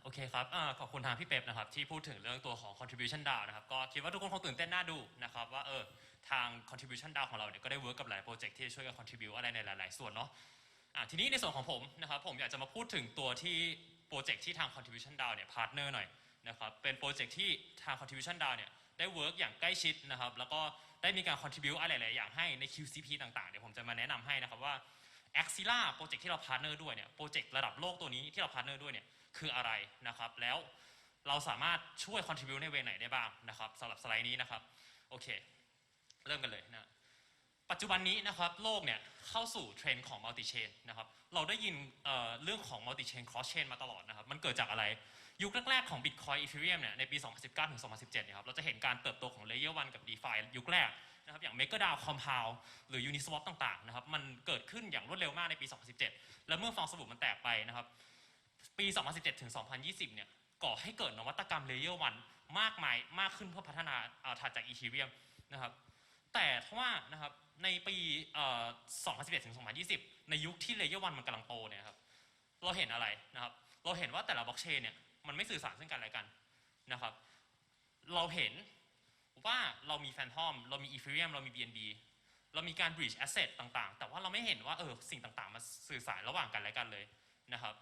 โอเคครับขอบคุณทางพี่เป๊ปนะครับที่พูดถึงเรื่องตัวของ contribution DAO นะครับก็คิดว่าทุกคนคงตื่นเต้นน่าดูนะครับว่าทาง contribution DAO ของเราเนี่ยก็ได้เวิร์กกับหลายโปรเจกต์ที่ช่วยกัน contribute อะไรในหลายๆส่วนเนาะทีนี้ในส่วนของผมนะครับผมอยากจะมาพูดถึงตัวที่โปรเจกต์ที่ทาง contribution DAO เนี่ยพาร์ทเนอร์หน่อยนะครับเป็นโปรเจกต์ที่ทาง contribution DAO เนี่ยได้เวิร์กอย่างใกล้ชิดนะครับแล้วก็ได้มีการ contribute อะไรหลายอย่างให้ใน QCP ต่างๆเดี๋ยวผมจะมาแนะนำให้นะครับว่า Axila โปรเจกต์ที่เราพาร์ทเนอร์ด้วยเนี่ยโปรเจกต์ระดับโลกตัวนี้ที่เราพาร์ทเนอร์ด้วยเนี่ยคืออะไรนะครับแล้วเราสามารถช่วย contribute ในเวไหนได้บ้างนะครับสำหรับสไลด์นี้นะครับโอเคเริ่มกันเลยนะปัจจุบันนี้นะครับโลกเนี่ยเข้าสู่เทรนด์ของ multi chain นะครับเราได้ยินเรื่องของ multi chain cross chain มาตลอดนะครับมันเกิดจากอะไรยุคแรกๆของ Bitcoin Ethereum เนี่ยในปี 2019 ถึง 2017 เนี่ยครับเราจะเห็นการเติบโตของ Layer 1 กับ DeFi ยุคแรกนะครับอย่าง MakerDAO Compound หรือ Uniswap ต่างๆนะครับมันเกิดขึ้นอย่างรวดเร็วมากในปี 2017 และเมื่อฟองสบู่มันแตกไปนะครับปี 2017 ถึง 2020 เนี่ยก่อให้เกิดนวัตกรรม Layer 1 มากมายมากขึ้นเพื่อพัฒนาถัดจาก Ethereum นะครับแต่ถ้าว่านะครับในปี 2011 ถึง 2020 ในยุคที่ Layer 1 มันกำลังโตเนี่ยครับเราเห็นอะไรนะครับเราเห็นว่าแต่ละบล็อกเชนเนี่ยมันไม่สื่อสารซึ่งกันและกันนะครับเราเห็นว่าเรามี Phantom เรามี Ethereum เรามี BNB เรามีการ breach asset ต่างๆแต่ว่าเราไม่เห็นว่าสิ่งต่างๆมาสื่อสารระหว่างกันและกันเลยนะครับ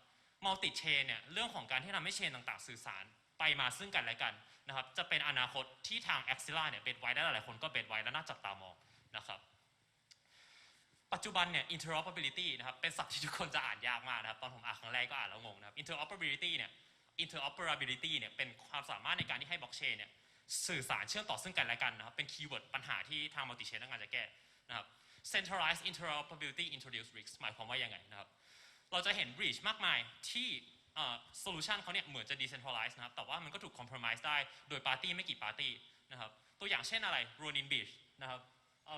multi chain เนี่ยเรื่องของการที่ทำให้เชนต่างๆสื่อสารไปมาซึ่งกันและกันนะครับจะเป็นอนาคตที่ทาง Axila เนี่ยเบสไว้และหลายๆคนก็เบสไว้และน่าจับตามองนะครับปัจจุบันเนี่ย interoperability นะครับเป็นศัพท์ที่ทุกคนจะอ่านยากมากนะครับตอนผมอ่านครั้งแรกก็อ่านแล้วงงนะครับ interoperability เนี่ยเป็นความสามารถในการที่ให้บล็อกเชนเนี่ยสื่อสารเชื่อมต่อซึ่งกันและกันนะครับเป็นคีย์เวิร์ดปัญหาที่ทาง multi chain ต้องการจะแก้นะครับ centralized interoperability introduce risks หมายความว่ายังไงนะครับเราจะเห็น breach มากมายที่solution เขาเนี่ยเหมือนจะ decentralize นะครับแต่ว่ามันก็ถูก compromise ได้โดยปาร์ตี้ไม่กี่ปาร์ตี้นะครับตัวอย่างเช่นอะไร Ronin breach นะครับ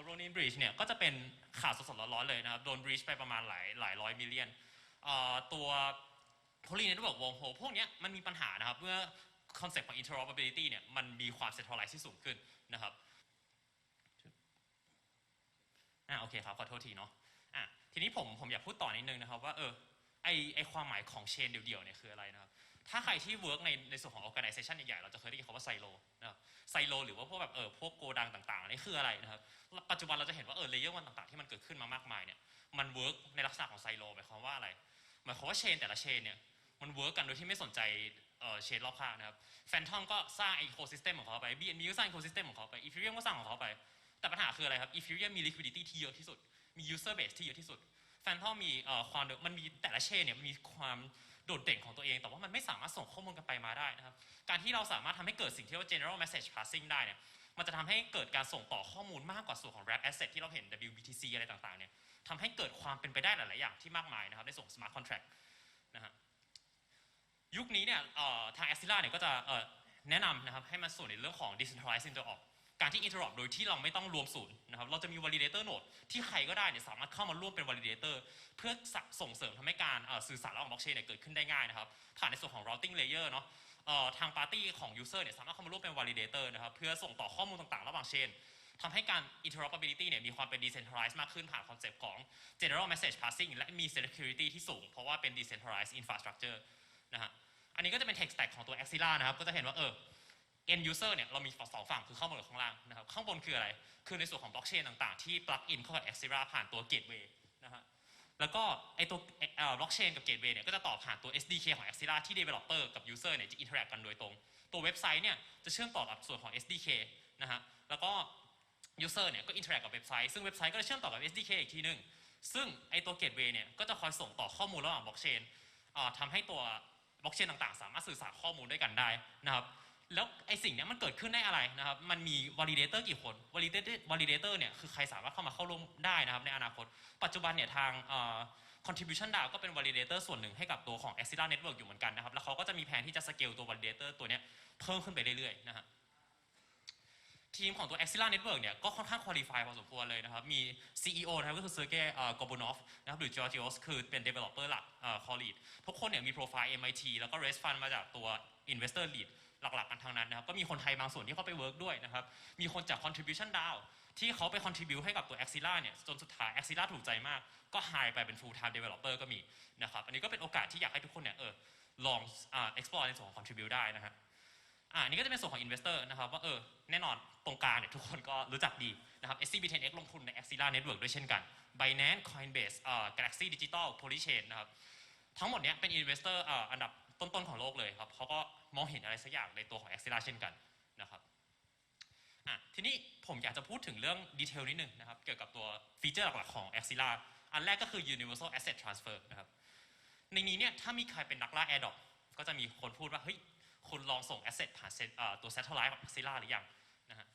Ronin breach เนี่ยก็จะเป็นข่าวสดๆร้อนๆเลยนะครับโดน breach ไปประมาณหลายร้อยมิลเลียนตัว Poly Network Wormhole พวกนี้มันมีปัญหานะครับเมื่อคอนเซ็ปต์ของ interoperability เนี่ยมันมีความ centralize ที่สูงขึ้นนะครับโอเคครับขอโทษทีเนาะทีนี้ผมอยากพูดต่อนิดนึงนะครับว่าไอความหมายของเชนเดี่ยวๆเนี่ยคืออะไรนะครับถ้าใครที่เวิร์กในส่วนของ organization ใหญ่ๆเราจะเคยได้ยินคำว่าไซโลนะครับไซโลหรือว่าพวกแบบพวกโกดังต่างๆนี่คืออะไรนะครับปัจจุบันเราจะเห็นว่าเลเยอร์วันต่างๆที่มันเกิดขึ้นมามากมายเนี่ยมันเวิร์กในลักษณะของไซโลหมายความว่าอะไรหมายความว่าเชนแต่ละเชนเนี่ยมันเวิร์กกันโดยที่ไม่สนใจเชนรอบข้างนะครับแฟนทอมก็สร้างอีโคซิสเต็มของเขาไป BNB ก็สร้างอีโคซิสเต็มของเขาไป Ethereum ก็สร้างของเขาไปแต่ปัญหาคืออะไรครับ Ethereum มี liquidity ที่เยอะที่สุดมี user base ที่เยอะที่สุดแฟนทอมมีความมันมีแต่ละเชนเนี่ยมีความโดดเด่นของตัวเองแต่ว่ามันไม่สามารถส่งข้อมูลกันไปมาได้นะครับการที่เราสามารถทำให้เกิดสิ่งที่เรียกว่า general message passing ได้เนี่ยมันจะทำให้เกิดการส่งต่อข้อมูลมากกว่าส่วนของ wrap asset ที่เราเห็น WBTC อะไรต่างๆเนี่ยทำให้เกิดความเป็นไปได้หลายๆอย่างที่มากมายนะครับในส่วน smart contract นะฮะยุคนี้เนี่ยทาง Axila เนี่ยก็จะแนะนำนะครับให้มันส่วนในเรื่องของ decentralized interop การที่ interop โดยที่เราไม่ต้องรวมศูนย์นะครับเราจะมี validator node ที่ใครก็ได้เนี่ยสามารถเข้ามาร่วมเป็น validator เพื่อส่งเสริมทำให้การสื่อสารระหว่างบล็อกเชนเนี่ยเกิดขึ้นได้ง่ายนะครับผ่านในส่วนของ routing layer เนาะทาง party ของ user เนี่ยสามารถเข้ามาร่วมเป็น validator นะครับเพื่อส่งต่อข้อมูลต่างๆระหว่างเชนทำให้การ interoperability เนี่ยมีความเป็น decentralized มากขึ้นผ่านคอนเซปต์ของ general message passing และมี security ที่สูงเพราะว่าเป็น decentralized infrastructure นะฮะอันนี้ก็จะเป็น tech stack ของตัว Axila นะครับก็จะเห็นว่าend user เนี่ยเรามีสองฝั่งคือข้างบนกับข้างล่างนะครับข้างบนคืออะไรคือในส่วนของบล็อกเชนต่างๆที่ plug in เข้ากับ Axila ผ่านตัว gateway นะฮะแล้วก็ไอตัวบล็อกเชนกับ gateway เนี่ยก็จะต่อผ่านตัว SDK ของ Axila ที่ developer กับ user เนี่ยจะ interact กันโดยตรงตัวเว็บไซต์เนี่ยจะเชื่อมต่อกับส่วนของ SDK นะฮะแล้วก็ user เนี่ยก็ interact กับเว็บไซต์ซึ่งเว็บไซต์ก็จะเชื่อมต่อกับ SDK อีกทีนึงซึ่งไอตัว gateway เนี่ยก็จะคอยส่งต่อข้อมูลระหว่างบล็อกเชนทำให้ตัวบล็อกเชนต่างๆสามารถสื่อสารข้อมูลด้วยกันได้นะครับแล้วไอสิ่งนี้มันเกิดขึ้นได้อะไรนะครับมันมี validator กี่คน validator เนี่ยคือใครสามารถเข้ามาเข้าร่วมได้นะครับในอนาคตปัจจุบันเนี่ยทางcontribution DAO ก็เป็น validator ส่วนหนึ่งให้กับตัวของ Axila Network อยู่เหมือนกันนะครับแล้วเขาก็จะมีแผนที่จะ scale ตัว validator ตัวนี้เพิ่มขึ้นไปเรื่อยๆนะฮะทีมของตัว Axila Network เนี่ยก็ค่อนข้าง qualify พอสมควรเลยนะครับมี CEO นะครับก็คือ Sergey Gobunov นะครับหรือ Georgios คือเป็น developer หลักco-lead ทุกคนเนี่ยมี profile MIT แล้วก็ raise fund มาจากตัว investor lead หลักๆกันทางนั้นนะครับก็มีคนไทยบางส่วนที่เข้าไป work ด้วยนะครับมีคนจาก contribution DAO ที่เขาไป contribute ให้กับตัว Axila เนี่ยจนสุดท้าย Axila ถูกใจมากก็ hire ไปเป็น full time developer ก็มีนะครับอันนี้ก็เป็นโอกาสที่อยากให้ทุกคนเนี่ย ลองexplore ในส่วนของ contribute ได้นะฮะอันนี้ก็จะเป็นส่วนของ investor นะครับว่าแน่นอนตรงกลางเนี่ยทุกคนก็รู้จักดีนะครับ SCB10X ลงทุนใน Axela Network ด้วยเช่นกัน Binance Coinbase Galaxy Digital Polychain นะครับทั้งหมดเนี้ยเป็น investor อันดับต้นๆของโลกเลยครับเขาก็มองเห็นอะไรสักอย่างในตัวของ Axela เช่นกันนะครับทีนี้ผมอยากจะพูดถึงเรื่องดีเทลนิดนึงนะครับเกี่ยวกับตัวฟีเจอร์หลักๆของ Axela อันแรกก็คือ Universal Asset Transfer นะครับในนี้เนี่ยถ้ามีใครเป็นนักล่า Airdrop ก็จะมีคนพูดว่าเฮ้ยคุณลองส่ง Asset ผ่านตัว Satellite ของ Axela หรือยังนะฮะ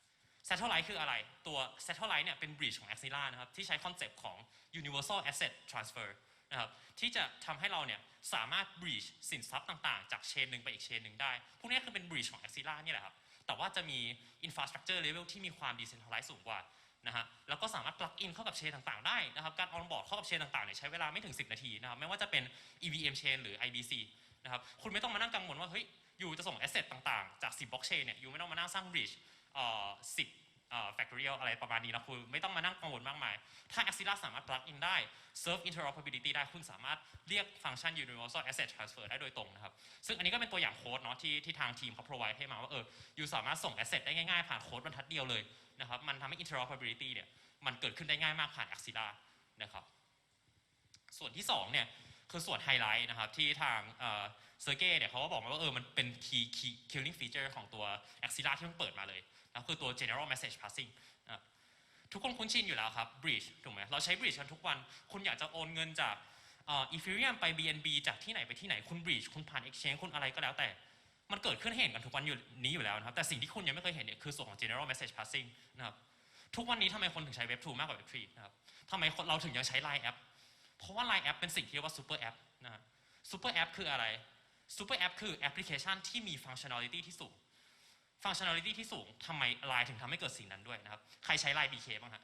Satellite คืออะไรตัว Satellite เนี่ยเป็น bridge ของ Axela นะครับที่ใช้คอนเซปต์ของ Universal Asset Transfer นะครับที่จะทำให้เราเนี่ยสามารถ bridge สินทรัพย์ต่างๆจากเชนหนึ่งไปอีกเชนหนึ่งได้พวกนี้คือเป็น bridge ของ Axela นี่แหละครับแต่ว่าจะมี infrastructure level ที่มีความ decentralized สูงกว่านะฮะแล้วก็สามารถ plug in เข้ากับเชนต่างๆได้นะครับการ onboard เข้ากับเชนต่างๆเนี่ยใช้เวลาไม่ถึง10 นาทีนะครับไม่ว่าจะเป็น EVM chain หรือ IBC นะครับคุณไม่ต้องมานั่งกังวลว่าเฮ้ยอยู่จะส่ง asset ต่างๆจาก10 blockchain เนี่ยอยู่ไม่ต้องมานั่งสร้าง bridge 10 factorial อะไรประมาณนี้นะคุณไม่ต้องมานั่งกังวลมากมายถ้า Axela สามารถ plug in ได้ serve interoperability ได้คุณสามารถเรียกฟังก์ชัน universal asset transfer ได้โดยตรงนะครับซึ่งอันนี้ก็เป็นตัวอย่างโค้ดเนาะที่ทางทีมเขา provide ให้มาว่าอยู่สามารถส่ง asset ได้ง่ายๆผ่านโค้ดบรรทัดเดียวเลยนะครับมันทำให้ interoperability เนี่ยมันเกิดขึ้นได้ง่ายมากผ่าน Axela นะครับส่วนที่2เนี่ยคือส่วนไฮไลท์นะครับที่ทางเซอร์เก้เนี่ยเขาก็บอกมาว่ามันเป็น key killing feature ของตัว Axela ที่เพิ่งเปิดมาเลยนะคือตัว general message passing ทุกคนคุ้นชินอยู่แล้วครับ bridge ถูกไหมเราใช้ bridge กันทุกวันคุณอยากจะโอนเงินจากEthereum ไป BNB จากที่ไหนไปที่ไหนคุณ bridge คุณผ่าน exchange คุณอะไรก็แล้วแต่มันเกิดขึ้นให้เห็นกันทุกวันอยู่แล้วนะครับแต่สิ่งที่คุณยังไม่เคยเห็นเนี่ยคือส่วนของ general message passing นะครับทุกวันนี้ทำไมคนถึงใช้ Web 2 มากกว่า Web 3 นะครับทำไมเราถึงยังใช้ Line App เพราะว่า Line App เป็นสิ่งที่เรียกว่า Super App นะฮะ Super App คืออะไร Super App คือแอปพลิเคชันที่มี functionality ที่สูง functionality ที่สูงทำไม Line ถึงทำให้เกิดสิ่งนั้นด้วยนะครับใครใช้ Line BK บ้างฮะ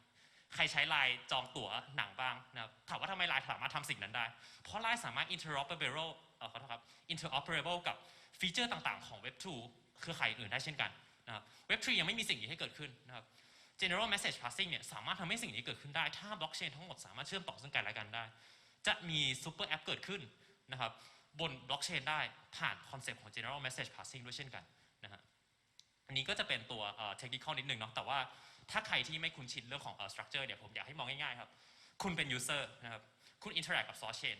ใครใช้ Line จองตั๋วหนังบ้างนะครับถามว่าทำไม Line สามารถทำสิ่งนั้นได้เพราะ Line สามารถ interoperable กับฟีเจอร์ต่างๆของ Web 2 เครือข่ายอื่นได้เช่นกันนะครับ Web 3 ยังไม่มีสิ่งนี้ให้เกิดขึ้นนะครับ General Message Passing เนี่ยสามารถทำให้สิ่งนี้เกิดขึ้นได้ถ้าบล็อกเชนทั้งหมดสามารถเชื่อมต่อซึ่งกันและกันได้จะมีซูเปอร์แอปเกิดขึ้นนะครับบนบล็อกเชนได้ผ่านคอนเซปต์ของ General Message Passing ด้วยเช่นกันนะฮะอันนี้ก็จะเป็นตัวtechnical นิดนึงเนาะแต่ว่าถ้าใครที่ไม่คุ้นชินเรื่องของstructure เนี่ยผมอยากให้มองง่ายๆครับคุณเป็น user นะครับคุณ interact กับ source chain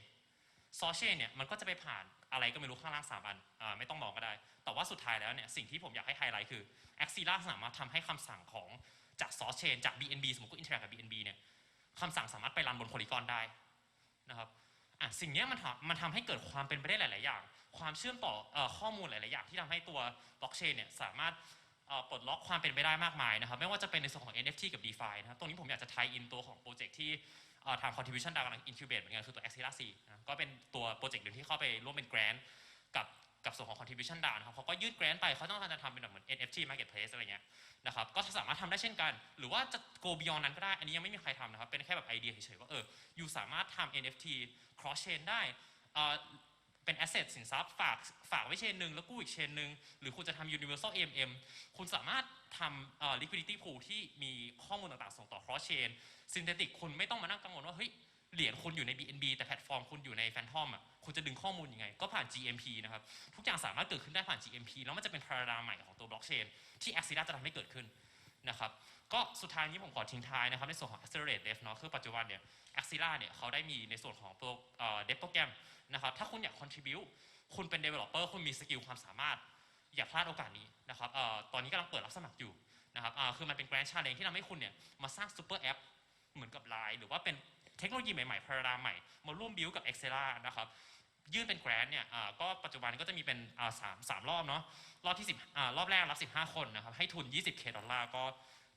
source chain เนี่ยมันก็จะไปผ่านอะไรก็ไม่รู้ข้างล่าง3 อันไม่ต้องมองก็ได้แต่ว่าสุดท้ายแล้วเนี่ยสิ่งที่ผมอยากให้ไฮไลท์คือ Axela สามารถทำให้คำสั่งของจาก source chain จาก BNB สมมติก็ interact กับ BNB เนี่ยคำสั่งสามารถไปรันบน Polygon ได้นะครับสิ่งนี้มันทำให้เกิดความเป็นไปได้หลายๆอย่างความเชื่อมต่อข้อมูลหลายๆอย่างที่ทำให้ตัว blockchain เนี่ยสามารถปลดล็อกความเป็นไปได้มากมายนะครับไม่ว่าจะเป็นในส่วนของ NFT กับ DeFi นะครับตรงนี้ผมอยากจะไทอินตัวของโปรเจกต์ที่ทาง contribution DAO กำลัง incubate เหมือนกันคือตัว Axela 4นะก็เป็นตัวโปรเจกต์หนึ่งที่เข้าไปร่วมเป็น grant กับส่วนของ contribution DAO นะครับเขาก็ยื่น grant ไปเขาต้องการจะทำเป็นแบบเหมือน NFT marketplace อะไรเงี้ยนะครับก็สามารถทำได้เช่นกันหรือว่าจะ go beyond นั้นก็ได้อันนี้ยังไม่มีใครทำนะครับเป็นแค่แบบไอเดียเฉยๆว่าอยู่สามารถทำ NFT cross chain ได้เป็น asset สินทรัพย์ฝากไว้เชนหนึ่งแล้วกู้อีกเชนหนึ่งหรือคุณจะทำ universal AMM คุณสามารถทำ liquidity pool ที่มีข้อมูลต่างๆส่งต่อ cross chain synthetic คุณไม่ต้องมานั่งกังวลว่าเฮ้ยเหรียญคุณอยู่ใน BNB แต่แพลตฟอร์มคุณอยู่ใน Phantom คุณจะดึงข้อมูลยังไงก็ผ่าน GMP นะครับทุกอย่างสามารถเกิดขึ้นได้ผ่าน GMP แล้วมันจะเป็น paradigm ใหม่ของตัว blockchain ที่ Axela จะทำให้เกิดขึ้นนะครับก็สุดท้ายนี้ผมขอทิ้งท้ายนะครับในส่วนของ accelerate dev เนาะคือปัจจุบันเนี่ย Axela เนี่ยเขาได้มีในส่วนของตัวdev โปรแกรมนะครับถ้าคุณอยาก contribute คุณเป็น developer คุณมีสกิลความสามารถอย่าพลาดโอกาสนี้นะครับตอนนี้กำลังเปิดรับสมัครอยู่นะครับคือมันเป็น grant challenge ที่ทำให้คุณเนี่ยมาสร้าง super app เหมือนกับ Line หรือว่าเป็นเทคโนโลยีใหม่ๆ paradigm ใหม่มาร่วม build กับ Axela นะครับยื่นเป็น grant เนี่ยก็ปัจจุบันก็จะมีเป็น3 รอบเนาะรอบที่รอบแรกรับ15 คนนะครับให้ทุน $20K ก็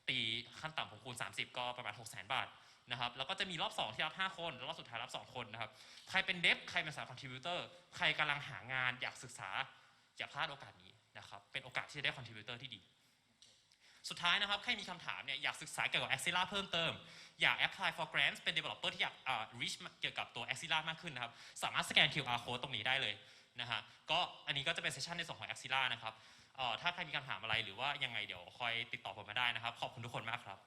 ตีขั้นต่ำของคูณ30ก็ประมาณ 600,000 บาทนะครับแล้วก็จะมีรอบ2ที่รับ5 คนแล้วรอบสุดท้ายรับ2 คนนะครับใครเป็นเดฟใครเป็นสายคอนทริบิวเตอร์ใครกำลังหางานอยากศึกษาอย่าพลาดโอกาสนี้นะครับเป็นโอกาสที่จะได้คอนทริบิวเตอร์ที่ดีสุดท้ายนะครับใครมีคำถามเนี่ยอยากศึกษาเกี่ยวกับ Axela เพิ่มเติมอยาก apply for grants เป็น developer ที่อยากreach เกี่ยวกับตัว Axela มากขึ้นนะครับสามารถสแกน QR code ตรงนี้ได้เลยนะฮะก็อันนี้ก็จะเป็นเซสชันในส่วนของ Axela นะครับถ้าใครมีคำถามอะไรหรือว่ายังไงเดี๋ยวคอยติดต่อผมมาได้นะครับขอบคุณทุกคนมากครับ